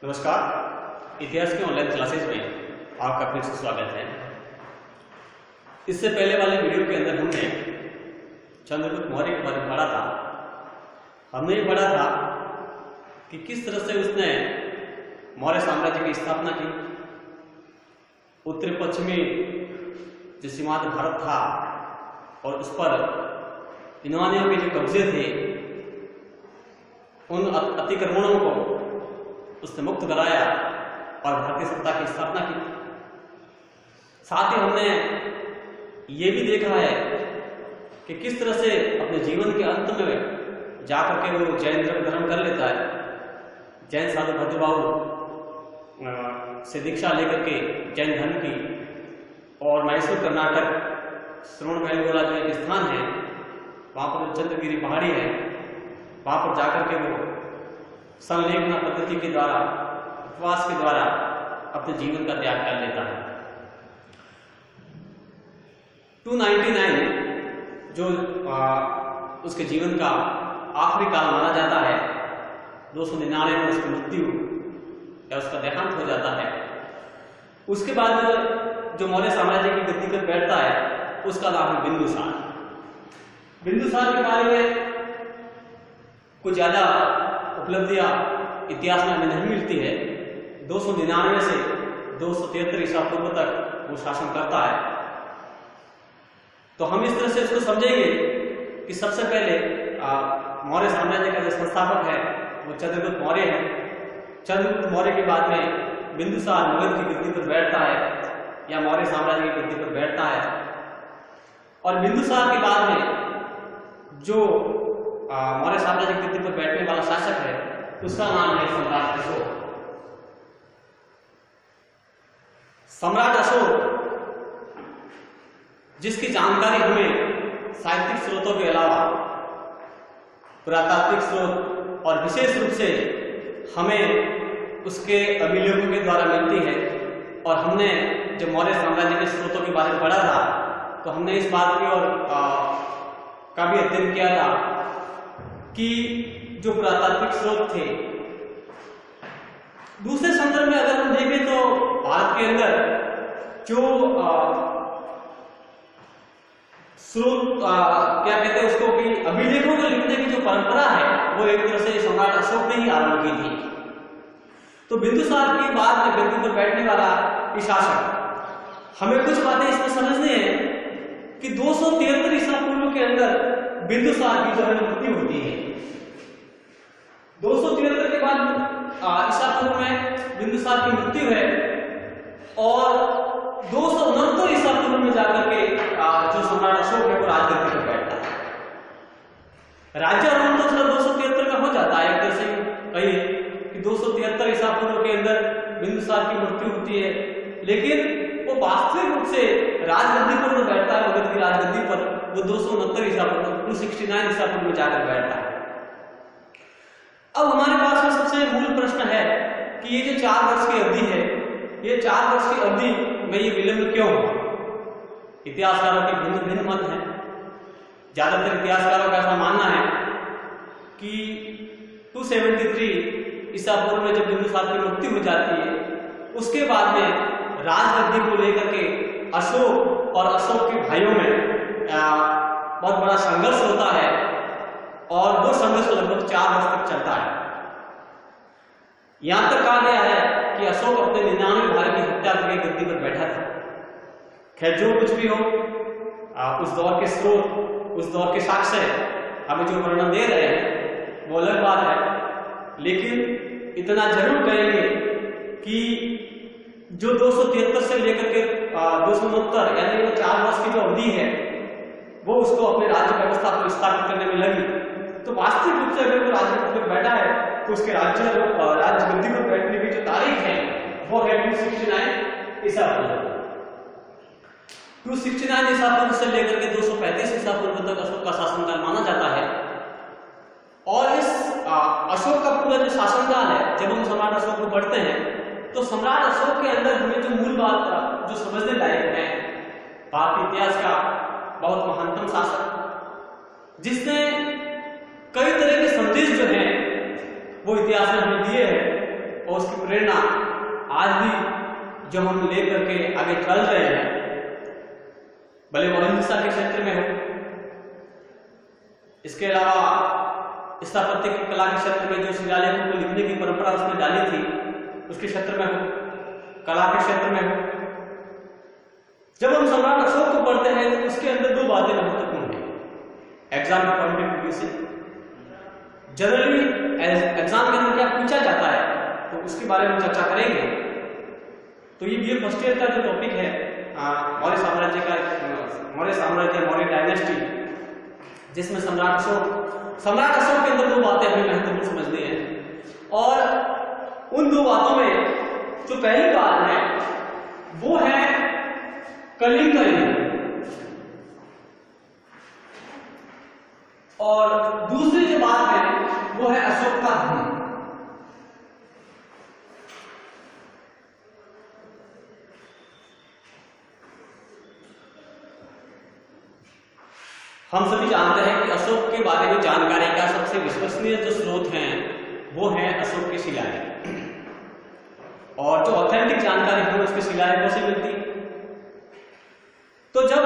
नमस्कार। इतिहास की ऑनलाइन क्लासेज में आपका फिर से स्वागत है। इससे पहले वाले वीडियो के अंदर हमने चंद्रगुप्त मौर्य के बारे में पढ़ा था। हमने ये पढ़ा था कि किस तरह से उसने मौर्य साम्राज्य की स्थापना की। उत्तरी पश्चिमी जो सीमांत भारत था और उस पर यूनानियों के जो कब्जे थे उन अतिक्रमणों को उसने मुक्त कराया और भारतीय सत्ता की स्थापना की। साथ ही हमने ये भी देखा है कि किस तरह से अपने जीवन के अंत में जाकर के वो जैन धर्म ग्रहण कर लेता है। जैन साधु भद्रबाहु से दीक्षा लेकर के जैन धर्म की और मैसूर कर्नाटक श्रवणबेलगोला जो एक स्थान है वहाँ पर चंद्रगिरी पहाड़ी है, वहाँ पर जाकर के वो संलेखना पद्धति के द्वारा उपवास के द्वारा अपने जीवन का त्याग कर लेता है। 299 जो उसके जीवन का आखिरी काल माना जाता है, 299 में उसकी मृत्यु या उसका देहांत हो जाता है। उसके बाद जो मौर्य साम्राज्य की गद्दी पर बैठता है उसका नाम है बिंदुसार। बिंदुसार के बारे में कुछ ज्यादा उपलब्धियां इतिहास में हमें नहीं मिलती है। 299 से 273 ईसा पूर्व तक वो शासन करता है। तो हम इस तरह से इसको समझेंगे कि सबसे पहले मौर्य साम्राज्य का जो संस्थापक है वो चंद्रगुप्त मौर्य है। चंद्रगुप्त मौर्य के बाद में बिंदुसार मगध की गद्दी पर बैठता है या मौर्य साम्राज्य की गद्दी पर बैठता है। और बिंदुसार के बाद में जो मौर्य साम्राज्य की गद्दी पर बैठने वाला शासक है उसका नाम है सम्राट अशोक। सम्राट अशोक जिसकी जानकारी हमें साहित्यिक स्रोतों के अलावा पुरातात्विक स्रोत और विशेष रूप से हमें उसके अभिलेखों के द्वारा मिलती है। और हमने जब मौर्य साम्राज्य के स्रोतों के बारे में पढ़ा था तो हमने इस बात की ओर का भी अध्ययन किया था कि जो पुरातात्विक स्रोत थे, दूसरे संदर्भ में अगर हम देखें तो भारत के अंदर जो स्रोत क्या कहते हैं उसको कि अभिलेखों को लिखने की जो परंपरा है वो एक तरह से सम्राट अशोक ने ही आरंभ की थी। तो बिंदुसार के बाद में गद्दी पर बैठने वाला शासक, हमें कुछ बातें इसमें समझनी है कि 273 ईसा पूर्व के अंदर बिंदुसार की जो है मृत्यु होती है। 273 के बाद ईसा पूर्व में बिंदुसार की मृत्यु है और 269 ईसा पूर्व में जाकर के जो सम्राट अशोक है वो राजगद्दी पर बैठता है। राज्यारोहण तो सिर्फ 273 में हो जाता है। एक तरह से कहिए कि 273 ईसा पूर्व के अंदर बिंदुसार की मृत्यु होती है, लेकिन वो वास्तविक रूप से राजगद्दी पर बैठता है, मगध की राजगद्दी पर वो 269 ईसा पूर्व 269 ईसा पूर्व में जाकर बैठता है। अब हमारे पास में सबसे मूल प्रश्न है कि ये जो 4 वर्ष की अवधि है, ये 4 वर्ष की अवधि में ये विलंब क्यों हुआ? इतिहासकारों के भिन्न भिन्न मत हैं। ज्यादातर इतिहासकारों का ऐसा मानना है कि 273 ईसा पूर्व में जब बिंदुसार की मृत्यु हो जाती है उसके बाद में राजगद्दी को लेकर के अशोक और अशोक के भाइयों में बहुत बड़ा संघर्ष होता है और वो संघर्ष लगभग 4 वर्ष तक चलता है। यहां तक कहा गया है कि अशोक अपने 99 भाई की हत्या करके गद्दी पर बैठा था। खैर जो कुछ भी हो, उस दौर के स्रोत, उस दौर के साक्ष्य हमें जो वर्णन दे रहे हैं वो अलग बात है, लेकिन इतना जरूर कहेंगे कि जो 273 से लेकर के 269 यानी वो 4 वर्ष की जो अवधि है वो उसको अपने राज्य व्यवस्था को स्थापित करने में लगी। तो वास्तविक रूप से अगर वो राजगद्दी पर बैठा है तो उसके राजगद्दी पर बैठने की जो तारीख है वो है 269 ईसा पूर्व। 269 ईसा पूर्व से लेकर के 235 ईसा पूर्व तक अशोक का शासनकाल माना जाता है। और इस अशोक का पूरा जो शासनकाल है, जब हम सम्राट अशोक को पढ़ते हैं तो सम्राट अशोक के अंदर हमें जो मूल बात जो समझने लायक है, भारतीय इतिहास का बहुत महानतम शासक जिसने कई तरह के संदेश जो हैं वो इतिहास में हमें दिए हैं और उसकी प्रेरणा आज भी जो हम लेकर के आगे चल रहे हैं, भले वो अहिंसा के क्षेत्र में हो, इसके अलावा स्थापत्य की कला के क्षेत्र में जो शिलालेखों को लिखने की परंपरा उसने डाली थी उसके क्षेत्र में हो, कला के क्षेत्र में हो। जब हम सम्राट अशोक को पढ़ते हैं तो उसके अंदर दो बातें महत्वपूर्ण है एग्जाम के पॉइंट ऑफ व्यू से। जनरली एग्जाम के अंदर क्या पूछा जाता है तो उसके बारे में चर्चा करेंगे। तो ये बीए फर्स्ट ईयर का जो टॉपिक है मौर्य साम्राज्य मौर्य डायनेस्टी, जिसमें सम्राट अशोक के अंदर दो बातें हमें महत्वपूर्ण समझनी है। और उन दो बातों में जो पहली बात है वो है कलिंग का युद्ध, और दूसरी जो बात है वो है अशोक का धर्म। हम सभी जानते हैं कि अशोक के बारे में जानकारी का सबसे विश्वसनीय जो स्रोत हैं वो है अशोक के शिलालेख, और जो ऑथेंटिक जानकारी हमें उसके शिलालेखों से मिलती है। तो जब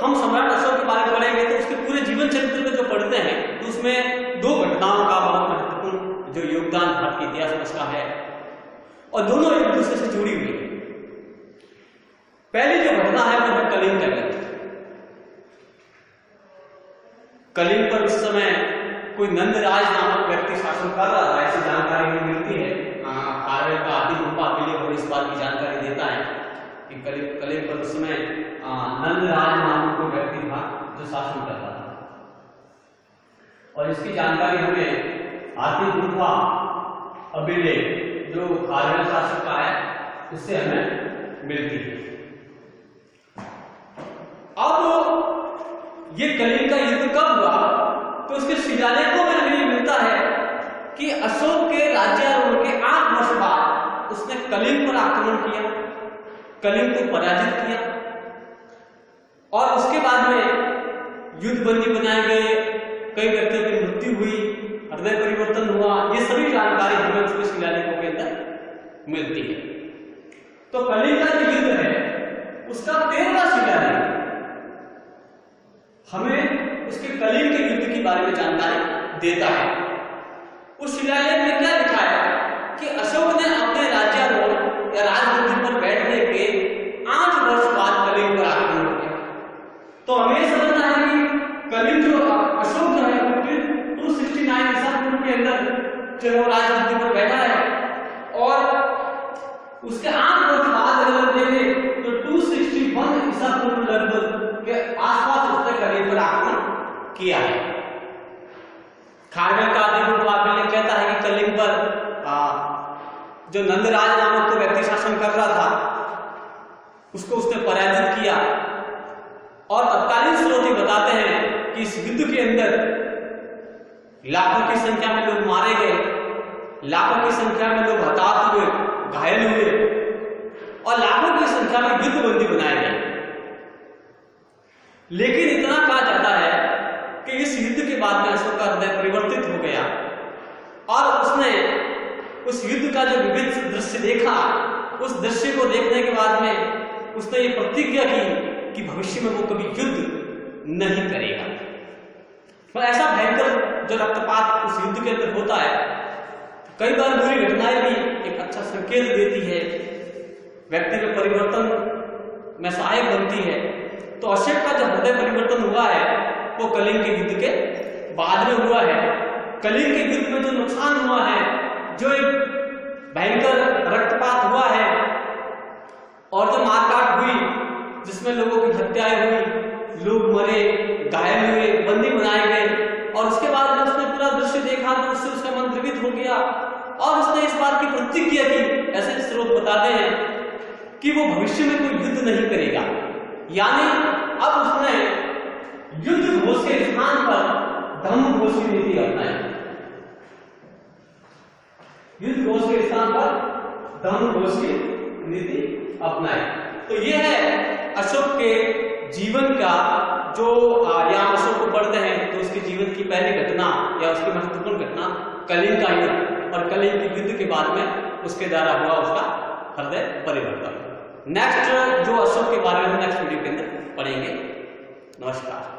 हम सम्राट अशोक के बारे में पढ़ेंगे तो उसके पूरे जीवन चरित्र को जो पढ़ते हैं तो उसमें दो घटनाओं का बहुत महत्वपूर्ण जो योगदान भारत के इतिहास में उसका है, और दोनों एक दूसरे से जुड़ी हुई है। पहली जो घटना है वो है कलिंग का युद्ध। कलिंग पर उस समय कोई नंदराज नामक व्यक्ति शासन कर रहा था, ऐसी जानकारी हमें मिलती है। खारवेल का आदि रूपा और इस बात की जानकारी देता है कि कलिंग पर उस समय नंदराज नामक कोई व्यक्ति था जो शासन करता था, और इसकी जानकारी हमें आदि रूपा अभिलेख जो खारवेल शासक का है उससे हमें मिलती है। अब ये कलिंग का युद्ध कब हुआ तो उसके शिलालेखों में हमें मिलता है कि अशोक के राज्यारोहण के 8 वर्ष बाद उसने कलिंग पर आक्रमण किया, कलिंग को पराजित किया, और उसके बाद में युद्ध बंदी बनाए गए, कई व्यक्तियों की मृत्यु हुई, हृदय परिवर्तन हुआ। ये सभी जानकारी हमें उसके शिलालेखों के अंदर मिलती है। तो कलिंग का जो युद्ध है उसका 13वां शिलालेख हमें उसके कलिंग के युद्ध के बारे में जानकारी देता है। उस शिलालेख में क्या लिखा है कि अशोक ने अपने राज्यारोहण या राजगद्दी पर बैठने के 8 वर्ष बाद कलिंग पर आक्रमण किया। तो हमें समझना है कि कलिंग जो अशोक जो है वो 269 ईसा पूर्व के अंदर जो राजगद्दी पर बैठा है, और उसके 8 वर्ष बाद अगर देखें तो 261 ईसा पूर्व लगभग के आसपास उसने कलिंग पर आक्रमण किया है। खारवेल का आदि रूपा अभिलेख कहता है कि कलिंग पर जो नंदराज नामक को व्यक्ति शासन कर रहा था उसको उसने पराजित किया, और तत्कालीन स्रोत ये बताते हैं कि इस युद्ध के अंदर लाखों की संख्या में लोग मारे गए, लाखों की संख्या में लोग हताहत हुए, घायल हुए, और लाखों की संख्या में युद्धबंदी बनाए गए। लेकिन इतना कहा जाता है कि इस युद्ध के बाद में अशोक का हृदय परिवर्तित हो गया, और उसने उस युद्ध का जो विविध दृश्य देखा, उस दृश्य को देखने के बाद में उसने ये प्रतिज्ञा की कि भविष्य में वो कभी युद्ध नहीं करेगा। पर ऐसा भयंकर जो रक्तपात उस युद्ध के अंदर होता है, कई बार बुरी घटनाएं भी एक अच्छा संकेत देती है, व्यक्ति में परिवर्तन में सहायक बनती है। तो अशोक का जो हृदय परिवर्तन हुआ है वो कलिंग के युद्ध के बाद में हुआ है। कलिंग के युद्ध में जो नुकसान हुआ है, जो एक भयंकर रक्तपात हुआ है और जो मारकाट हुई, जिसमें लोगों की हत्याएं हुई, लोग मरे, घायल हुए, बंदी बनाए गए, और उसके बाद जब उसने पूरा दृश्य देखा तो उससे उसका मन द्रवित हो गया, और उसने इस बात की प्रतिज्ञा की, ऐसे स्रोत बताते हैं कि वो भविष्य में कोई युद्ध नहीं करेगा। यानी अब उसने युद्ध घोष के स्थान पर धम्म घोष की नीति अपनाई। युद्ध घोष के स्थान पर धम्म घोष की नीति अपनाई। तो ये है अशोक के जीवन का जो या अशोक को पढ़ते हैं तो उसके जीवन की पहली घटना या उसकी महत्वपूर्ण घटना कलिंग का युद्ध। और कलयुग के युद्ध के बाद में उसके द्वारा हुआ उसका हृदय परिवर्तन। नेक्स्ट जो अशोक के बारे में हम नेक्स्ट वीडियो के अंदर पढ़ेंगे। नमस्कार।